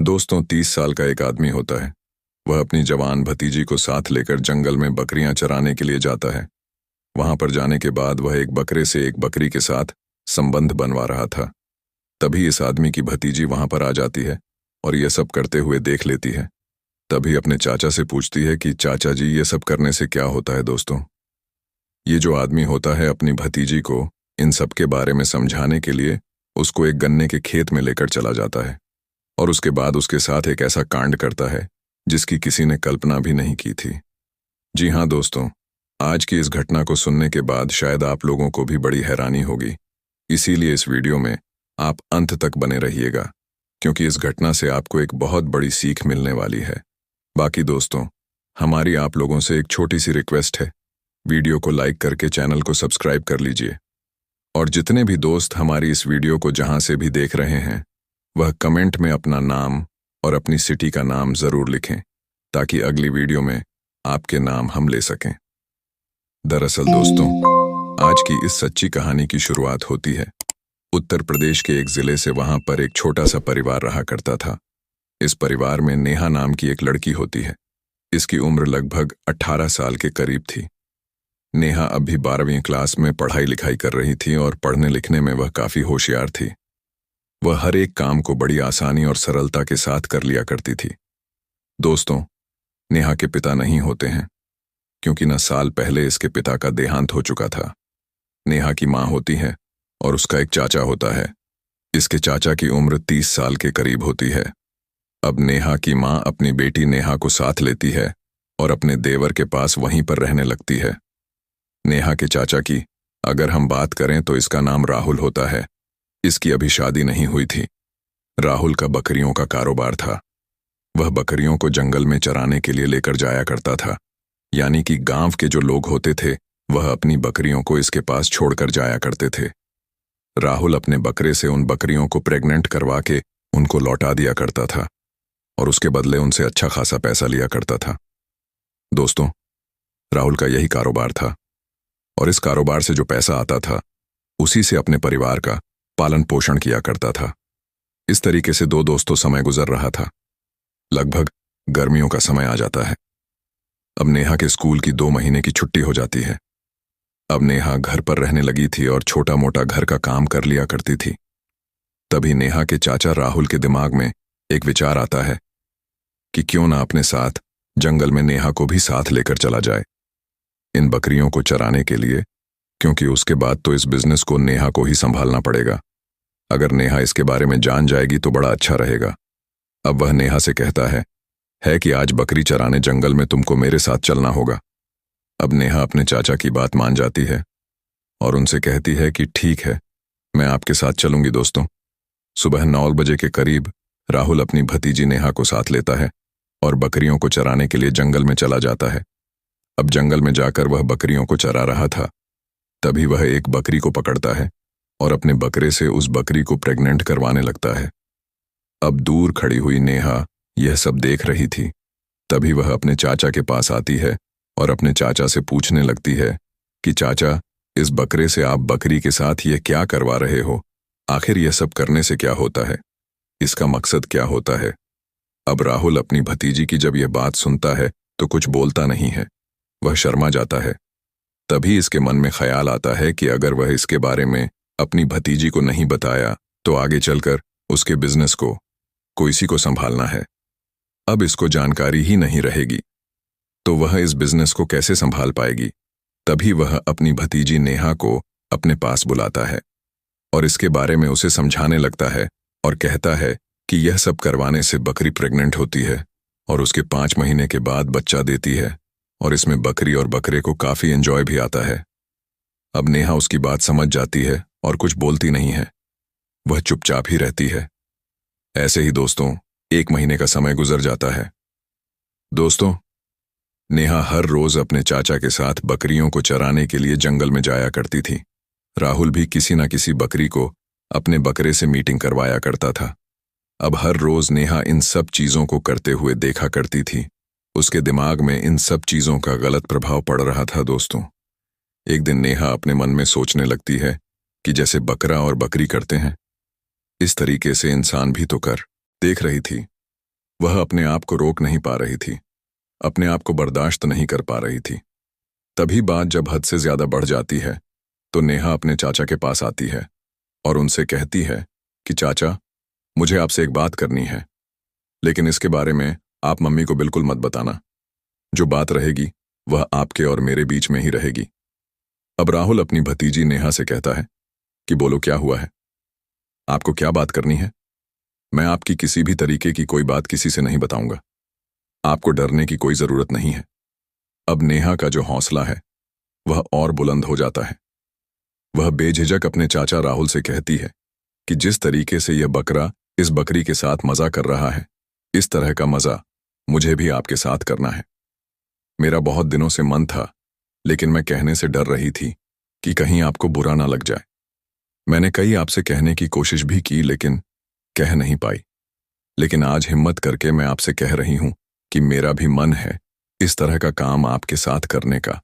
दोस्तों 30 साल का एक आदमी होता है। वह अपनी जवान भतीजी को साथ लेकर जंगल में बकरियां चराने के लिए जाता है। वहां पर जाने के बाद वह एक बकरे से एक बकरी के साथ संबंध बनवा रहा था। तभी इस आदमी की भतीजी वहां पर आ जाती है और यह सब करते हुए देख लेती है। तभी अपने चाचा से पूछती है कि चाचा जी, ये सब करने से क्या होता है। दोस्तों, ये जो आदमी होता है अपनी भतीजी को इन सब के बारे में समझाने के लिए उसको एक गन्ने के खेत में लेकर चला जाता है और उसके बाद उसके साथ एक ऐसा कांड करता है जिसकी किसी ने कल्पना भी नहीं की थी। जी हाँ दोस्तों, आज की इस घटना को सुनने के बाद शायद आप लोगों को भी बड़ी हैरानी होगी। इसीलिए इस वीडियो में आप अंत तक बने रहिएगा, क्योंकि इस घटना से आपको एक बहुत बड़ी सीख मिलने वाली है। बाकी दोस्तों, हमारी आप लोगों से एक छोटी सी रिक्वेस्ट है, वीडियो को लाइक करके चैनल को सब्सक्राइब कर लीजिए। और जितने भी दोस्त हमारी इस वीडियो को जहां से भी देख रहे हैं, वह कमेंट में अपना नाम और अपनी सिटी का नाम जरूर लिखें, ताकि अगली वीडियो में आपके नाम हम ले सकें। दरअसल दोस्तों, आज की इस सच्ची कहानी की शुरुआत होती है उत्तर प्रदेश के एक जिले से। वहां पर एक छोटा सा परिवार रहा करता था। इस परिवार में नेहा नाम की एक लड़की होती है। इसकी उम्र लगभग 18 साल के करीब थी। नेहा अभी 12वीं क्लास में पढ़ाई लिखाई कर रही थी और पढ़ने लिखने में वह काफी होशियार थी। वह हर एक काम को बड़ी आसानी और सरलता के साथ कर लिया करती थी। दोस्तों, नेहा के पिता नहीं होते हैं, क्योंकि न साल पहले इसके पिता का देहांत हो चुका था। नेहा की माँ होती है और उसका एक चाचा होता है। इसके चाचा की उम्र 30 साल के करीब होती है। अब नेहा की माँ अपनी बेटी नेहा को साथ लेती है और अपने देवर के पास वहीं पर रहने लगती है। नेहा के चाचा की अगर हम बात करें तो इसका नाम राहुल होता है। इसकी अभी शादी नहीं हुई थी। राहुल का बकरियों का कारोबार था। वह बकरियों को जंगल में चराने के लिए लेकर जाया करता था, यानी कि गांव के जो लोग होते थे वह अपनी बकरियों को इसके पास छोड़कर जाया करते थे। राहुल अपने बकरे से उन बकरियों को प्रेग्नेंट करवा के उनको लौटा दिया करता था और उसके बदले उनसे अच्छा खासा पैसा लिया करता था। दोस्तों, राहुल का यही कारोबार था और इस कारोबार से जो पैसा आता था उसी से अपने परिवार का पालन पोषण किया करता था। इस तरीके से दो दोस्तों समय गुजर रहा था। लगभग गर्मियों का समय आ जाता है। अब नेहा के स्कूल की 2 महीने की छुट्टी हो जाती है। अब नेहा घर पर रहने लगी थी और छोटा मोटा घर का काम कर लिया करती थी। तभी नेहा के चाचा राहुल के दिमाग में एक विचार आता है कि क्यों ना अपने साथ जंगल में नेहा को भी साथ लेकर चला जाए इन बकरियों को चराने के लिए, क्योंकि उसके बाद तो इस बिजनेस को नेहा को ही संभालना पड़ेगा। अगर नेहा इसके बारे में जान जाएगी तो बड़ा अच्छा रहेगा। अब वह नेहा से कहता है कि आज बकरी चराने जंगल में तुमको मेरे साथ चलना होगा। अब नेहा अपने चाचा की बात मान जाती है और उनसे कहती है कि ठीक है, मैं आपके साथ चलूंगी। दोस्तों, सुबह 9 बजे के करीब राहुल अपनी भतीजी नेहा को साथ लेता है और बकरियों को चराने के लिए जंगल में चला जाता है। अब जंगल में जाकर वह बकरियों को चरा रहा था। तभी वह एक बकरी को पकड़ता है और अपने बकरे से उस बकरी को प्रेग्नेंट करवाने लगता है। अब दूर खड़ी हुई नेहा यह सब देख रही थी। तभी वह अपने चाचा के पास आती है और अपने चाचा से पूछने लगती है कि चाचा, इस बकरे से आप बकरी के साथ ये क्या करवा रहे हो? आखिर यह सब करने से क्या होता है? इसका मकसद क्या होता है? अब राहुल अपनी भतीजी की जब यह बात सुनता है तो कुछ बोलता नहीं है। वह शर्मा जाता है। तभी इसके मन में ख्याल आता है कि अगर वह इसके बारे में अपनी भतीजी को नहीं बताया तो आगे चलकर उसके बिजनेस को किसी को संभालना है। अब इसको जानकारी ही नहीं रहेगी तो वह इस बिजनेस को कैसे संभाल पाएगी। तभी वह अपनी भतीजी नेहा को अपने पास बुलाता है और इसके बारे में उसे समझाने लगता है और कहता है कि यह सब करवाने से बकरी प्रेग्नेंट होती है और उसके 5 महीने के बाद बच्चा देती है और इसमें बकरी और बकरे को काफी एंजॉय भी आता है। अब नेहा उसकी बात समझ जाती है और कुछ बोलती नहीं है। वह चुपचाप ही रहती है। ऐसे ही दोस्तों 1 महीने का समय गुजर जाता है। दोस्तों, नेहा हर रोज अपने चाचा के साथ बकरियों को चराने के लिए जंगल में जाया करती थी। राहुल भी किसी न किसी बकरी को अपने बकरे से मीटिंग करवाया करता था। अब हर रोज नेहा इन सब चीजों को करते हुए देखा करती थी। उसके दिमाग में इन सब चीजों का गलत प्रभाव पड़ रहा था। दोस्तों, एक दिन नेहा अपने मन में सोचने लगती है कि जैसे बकरा और बकरी करते हैं, इस तरीके से इंसान भी तो कर। देख रही थी वह अपने आप को रोक नहीं पा रही थी, अपने आप को बर्दाश्त नहीं कर पा रही थी। तभी बात जब हद से ज्यादा बढ़ जाती है तो नेहा अपने चाचा के पास आती है और उनसे कहती है कि चाचा, मुझे आपसे एक बात करनी है, लेकिन इसके बारे में आप मम्मी को बिल्कुल मत बताना। जो बात रहेगी वह आपके और मेरे बीच में ही रहेगी। अब राहुल अपनी भतीजी नेहा से कहता है कि बोलो, क्या हुआ है? आपको क्या बात करनी है? मैं आपकी किसी भी तरीके की कोई बात किसी से नहीं बताऊंगा। आपको डरने की कोई जरूरत नहीं है। अब नेहा का जो हौसला है वह और बुलंद हो जाता है। वह बेझिझक अपने चाचा राहुल से कहती है कि जिस तरीके से यह बकरा इस बकरी के साथ मजा कर रहा है, इस तरह का मजा मुझे भी आपके साथ करना है। मेरा बहुत दिनों से मन था, लेकिन मैं कहने से डर रही थी कि कहीं आपको बुरा ना लग जाए। मैंने कई आपसे कहने की कोशिश भी की, लेकिन कह नहीं पाई। लेकिन आज हिम्मत करके मैं आपसे कह रही हूं कि मेरा भी मन है इस तरह का काम आपके साथ करने का।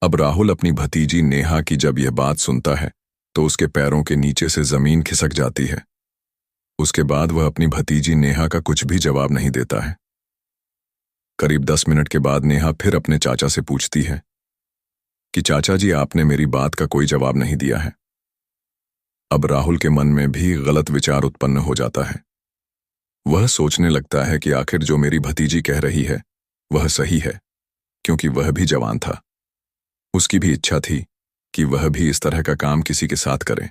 अब राहुल अपनी भतीजी नेहा की जब यह बात सुनता है तो उसके पैरों के नीचे से जमीन खिसक जाती है। उसके बाद वह अपनी भतीजी नेहा का कुछ भी जवाब नहीं देता है। करीब 10 मिनट के बाद नेहा फिर अपने चाचा से पूछती है कि चाचा जी, आपने मेरी बात का कोई जवाब नहीं दिया है। अब राहुल के मन में भी गलत विचार उत्पन्न हो जाता है। वह सोचने लगता है कि आखिर जो मेरी भतीजी कह रही है वह सही है, क्योंकि वह भी जवान था। उसकी भी इच्छा थी कि वह भी इस तरह का काम किसी के साथ करे।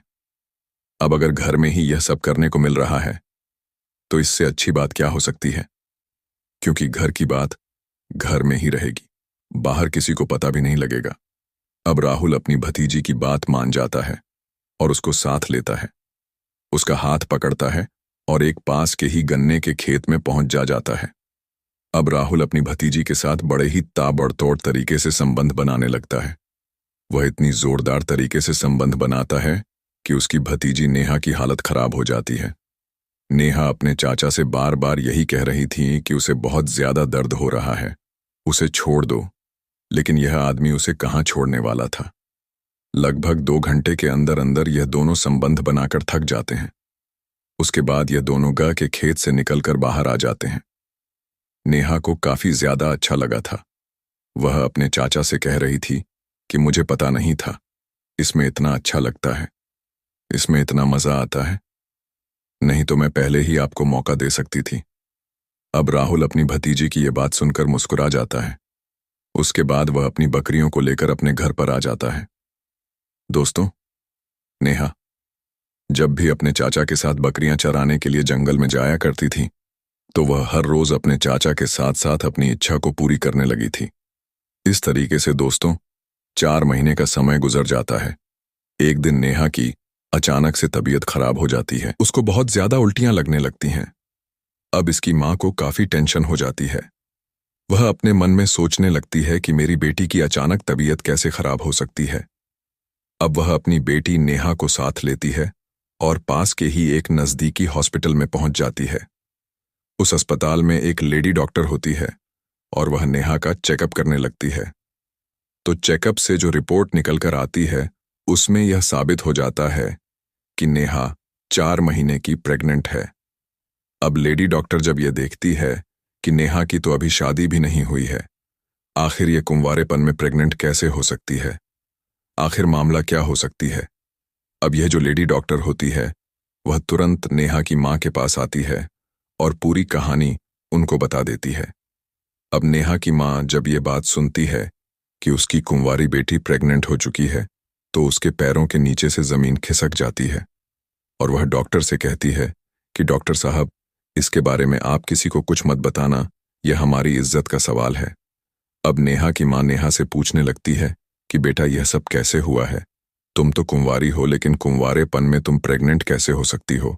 अब अगर घर में ही यह सब करने को मिल रहा है तो इससे अच्छी बात क्या हो सकती है, क्योंकि घर की बात घर में ही रहेगी, बाहर किसी को पता भी नहीं लगेगा। अब राहुल अपनी भतीजी की बात मान जाता है और उसको साथ लेता है। उसका हाथ पकड़ता है और एक पास के ही गन्ने के खेत में पहुंच जाता है। अब राहुल अपनी भतीजी के साथ बड़े ही ताबड़तोड़ तरीके से संबंध बनाने लगता है। वह इतनी जोरदार तरीके से संबंध बनाता है कि उसकी भतीजी नेहा की हालत खराब हो जाती है। नेहा अपने चाचा से बार बार यही कह रही थी कि उसे बहुत ज्यादा दर्द हो रहा है, उसे छोड़ दो, लेकिन यह आदमी उसे कहाँ छोड़ने वाला था। लगभग 2 घंटे के अंदर अंदर यह दोनों संबंध बनाकर थक जाते हैं। उसके बाद यह दोनों गाय के खेत से निकलकर बाहर आ जाते हैं। नेहा को काफी ज्यादा अच्छा लगा था। वह अपने चाचा से कह रही थी कि मुझे पता नहीं था इसमें इतना अच्छा लगता है, इसमें इतना मजा आता है, नहीं तो मैं पहले ही आपको मौका दे सकती थी। अब राहुल अपनी भतीजी की यह बात सुनकर मुस्कुरा जाता है। उसके बाद वह अपनी बकरियों को लेकर अपने घर पर आ जाता है। दोस्तों, नेहा जब भी अपने चाचा के साथ बकरियां चराने के लिए जंगल में जाया करती थी तो वह हर रोज अपने चाचा के साथ साथ अपनी इच्छा को पूरी करने लगी थी। इस तरीके से दोस्तों 4 महीने का समय गुजर जाता है। एक दिन नेहा की अचानक से तबीयत खराब हो जाती है। उसको बहुत ज्यादा उल्टियां लगने लगती हैं। अब इसकी मां को काफी टेंशन हो जाती है। वह अपने मन में सोचने लगती है कि मेरी बेटी की अचानक तबीयत कैसे खराब हो सकती है। अब वह अपनी बेटी नेहा को साथ लेती है और पास के ही एक नजदीकी हॉस्पिटल में पहुंच जाती है। उस अस्पताल में एक लेडी डॉक्टर होती है और वह नेहा का चेकअप करने लगती है। तो चेकअप से जो रिपोर्ट निकलकर आती है उसमें यह साबित हो जाता है कि नेहा 4 महीने की प्रेग्नेंट है। अब लेडी डॉक्टर जब यह देखती है कि नेहा की तो अभी शादी भी नहीं हुई है, आखिर ये कुंवारेपन में प्रेग्नेंट कैसे हो सकती है, आखिर मामला क्या हो सकती है। अब यह जो लेडी डॉक्टर होती है वह तुरंत नेहा की मां के पास आती है और पूरी कहानी उनको बता देती है। अब नेहा की मां जब ये बात सुनती है कि उसकी कुंवारी बेटी प्रेग्नेंट हो चुकी है तो उसके पैरों के नीचे से जमीन खिसक जाती है और वह डॉक्टर से कहती है कि डॉक्टर साहब, इसके बारे में आप किसी को कुछ मत बताना, यह हमारी इज्जत का सवाल है। अब नेहा की मां नेहा से पूछने लगती है कि बेटा यह सब कैसे हुआ है, तुम तो कुंवारी हो लेकिन कुंवारेपन में तुम प्रेग्नेंट कैसे हो सकती हो,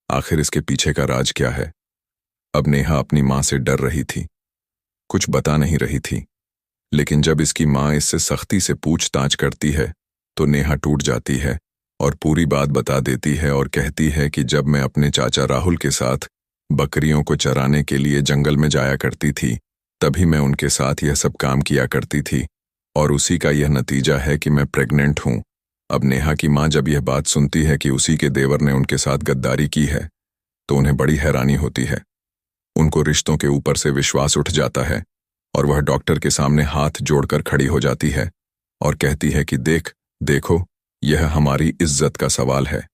आखिर इसके पीछे का राज क्या है। अब नेहा अपनी मां से डर रही थी, कुछ बता नहीं रही थी, लेकिन जब इसकी मां इससे सख्ती से पूछताछ करती है तो नेहा टूट जाती है और पूरी बात बता देती है और कहती है कि जब मैं अपने चाचा राहुल के साथ बकरियों को चराने के लिए जंगल में जाया करती थी तभी मैं उनके साथ यह सब काम किया करती थी और उसी का यह नतीजा है कि मैं प्रेग्नेंट हूं। अब नेहा की मां जब यह बात सुनती है कि उसी के देवर ने उनके साथ गद्दारी की है तो उन्हें बड़ी हैरानी होती है। उनको रिश्तों के ऊपर से विश्वास उठ जाता है और वह डॉक्टर के सामने हाथ जोड़कर खड़ी हो जाती है और कहती है कि देखो, यह हमारी इज्जत का सवाल है।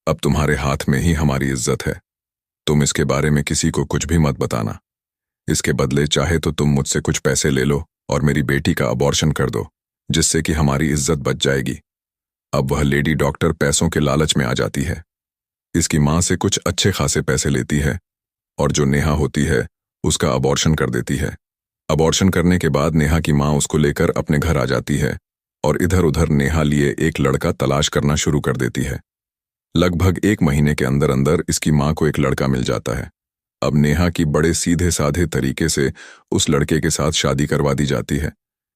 अब तुम्हारे हाथ में ही हमारी इज्जत है। तुम इसके बारे में किसी को कुछ भी मत बताना। इसके बदले चाहे तो तुम मुझसे कुछ पैसे ले लो और मेरी बेटी का अबॉर्शन कर दो, जिससे कि हमारी इज्जत बच जाएगी। अब वह लेडी डॉक्टर पैसों के लालच में आ जाती है। इसकी माँ से कुछ अच्छे खासे पैसे लेती है और जो नेहा होती है उसका अबॉर्शन कर देती है। अबॉर्शन करने के बाद नेहा की माँ उसको लेकर अपने घर आ जाती है और इधर उधर नेहा लिए एक लड़का तलाश करना शुरू कर देती है। लगभग 1 महीने के अंदर अंदर इसकी माँ को एक लड़का मिल जाता है। अब नेहा की बड़े सीधे साधे तरीके से उस लड़के के साथ शादी करवा दी जाती है।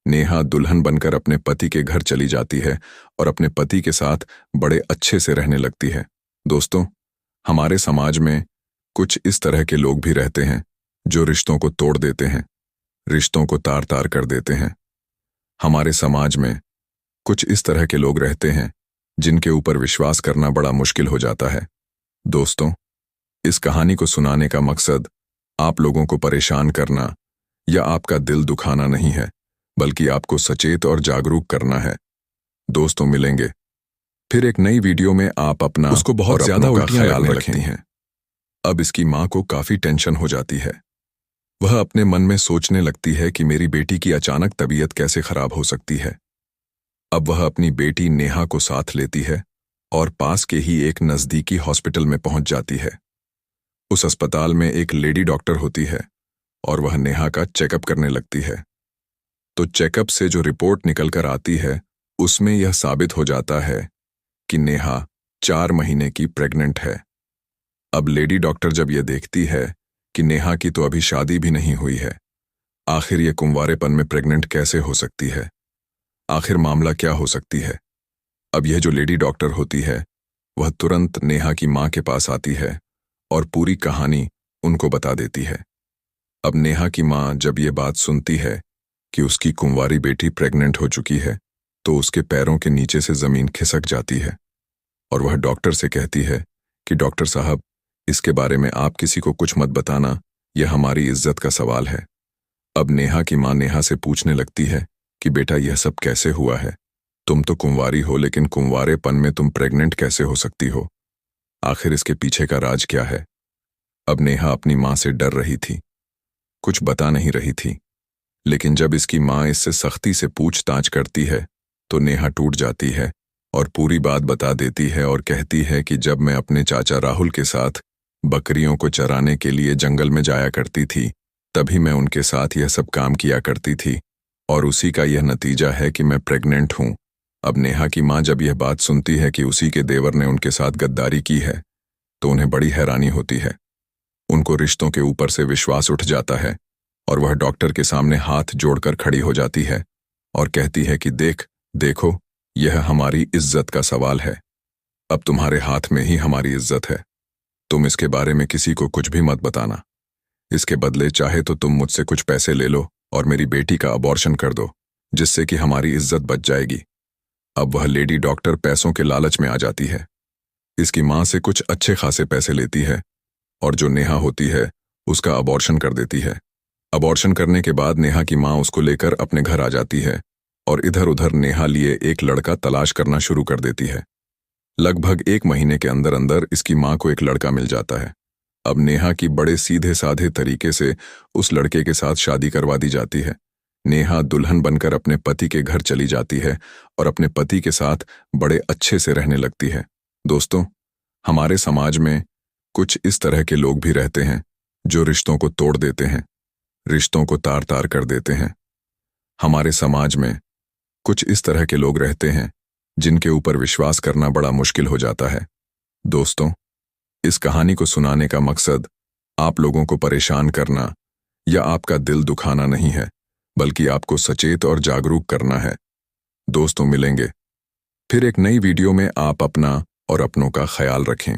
नेहा दुल्हन बनकर अपने पति के घर चली जाती है और अपने पति के साथ बड़े अच्छे से रहने लगती है। दोस्तों, हमारे समाज में कुछ इस तरह के लोग भी रहते हैं जो रिश्तों को तोड़ देते हैं, रिश्तों को तार तार कर देते हैं। हमारे समाज में कुछ इस तरह के लोग रहते हैं जिनके ऊपर विश्वास करना बड़ा मुश्किल हो जाता है। दोस्तों, इस कहानी को सुनाने का मकसद आप लोगों को परेशान करना या आपका दिल दुखाना नहीं है, बल्कि आपको सचेत और जागरूक करना है। दोस्तों, मिलेंगे फिर एक नई वीडियो में। आप अपना उसको बहुत और ज्यादा अपनों का उल्टियां ख्याल लगने रखती लगती हैं। अब इसकी माँ को काफी टेंशन हो जाती है। वह अपने मन में सोचने लगती है कि मेरी बेटी की अचानक तबीयत कैसे खराब हो सकती है। अब वह अपनी बेटी नेहा को साथ लेती है और पास के ही एक नजदीकी हॉस्पिटल में पहुंच जाती है। उस अस्पताल में एक लेडी डॉक्टर होती है और वह नेहा का चेकअप करने लगती है। तो चेकअप से जो रिपोर्ट निकल कर आती है उसमें यह साबित हो जाता है कि नेहा 4 महीने की प्रेग्नेंट है। अब लेडी डॉक्टर जब यह देखती है कि नेहा की तो अभी शादी भी नहीं हुई है, आखिर ये कुंवारेपन में प्रेग्नेंट कैसे हो सकती है, आखिर मामला क्या हो सकती है। अब यह जो लेडी डॉक्टर होती है वह तुरंत नेहा की माँ के पास आती है और पूरी कहानी उनको बता देती है। अब नेहा की माँ जब ये बात सुनती है कि उसकी कुंवारी बेटी प्रेग्नेंट हो चुकी है तो उसके पैरों के नीचे से जमीन खिसक जाती है और वह डॉक्टर से कहती है कि डॉक्टर साहब, इसके बारे में आप किसी को कुछ मत बताना, यह हमारी इज्जत का सवाल है। अब नेहा की माँ नेहा से पूछने लगती है कि बेटा, यह सब कैसे हुआ है? तुम तो कुंवारी हो, लेकिन कुंवारेपन में तुम प्रेग्नेंट कैसे हो सकती हो? आखिर इसके पीछे का राज क्या है? अब नेहा अपनी माँ से डर रही थी, कुछ बता नहीं रही थी, लेकिन जब इसकी माँ इससे सख्ती से पूछताछ करती है तो नेहा टूट जाती है और पूरी बात बता देती है और कहती है कि जब मैं अपने चाचा राहुल के साथ बकरियों को चराने के लिए जंगल में जाया करती थी, तभी मैं उनके साथ यह सब काम किया करती थी और उसी का यह नतीजा है कि मैं प्रेग्नेंट हूं। अब नेहा की माँ जब यह बात सुनती है कि उसी के देवर ने उनके साथ गद्दारी की है तो उन्हें बड़ी हैरानी होती है। उनको रिश्तों के ऊपर से विश्वास उठ जाता है और वह डॉक्टर के सामने हाथ जोड़कर खड़ी हो जाती है और कहती है कि देखो, यह हमारी इज्जत का सवाल है। अब तुम्हारे हाथ में ही हमारी इज्जत है। तुम इसके बारे में किसी को कुछ भी मत बताना। इसके बदले चाहे तो तुम मुझसे कुछ पैसे ले लो और मेरी बेटी का अबॉर्शन कर दो, जिससे कि हमारी इज्जत बच जाएगी। अब वह लेडी डॉक्टर पैसों के लालच में आ जाती है। इसकी माँ से कुछ अच्छे खासे पैसे लेती है और जो नेहा होती है उसका अबॉर्शन कर देती है। अबॉर्शन करने के बाद नेहा की माँ उसको लेकर अपने घर आ जाती है और इधर उधर नेहा लिए एक लड़का तलाश करना शुरू कर देती है। लगभग 1 महीने के अंदर अंदर इसकी माँ को एक लड़का मिल जाता है। अब नेहा की बड़े सीधे साधे तरीके से उस लड़के के साथ शादी करवा दी जाती है। नेहा दुल्हन बनकर अपने पति के घर चली जाती है और अपने पति के साथ बड़े अच्छे से रहने लगती है। दोस्तों, हमारे समाज में कुछ इस तरह के लोग भी रहते हैं जो रिश्तों को तोड़ देते हैं, रिश्तों को तार तार कर देते हैं। हमारे समाज में कुछ इस तरह के लोग रहते हैं जिनके ऊपर विश्वास करना बड़ा मुश्किल हो जाता है। दोस्तों, इस कहानी को सुनाने का मकसद आप लोगों को परेशान करना या आपका दिल दुखाना नहीं है, बल्कि आपको सचेत और जागरूक करना है। दोस्तों, मिलेंगे फिर एक नई वीडियो में। आप अपना और अपनों का ख्याल रखें।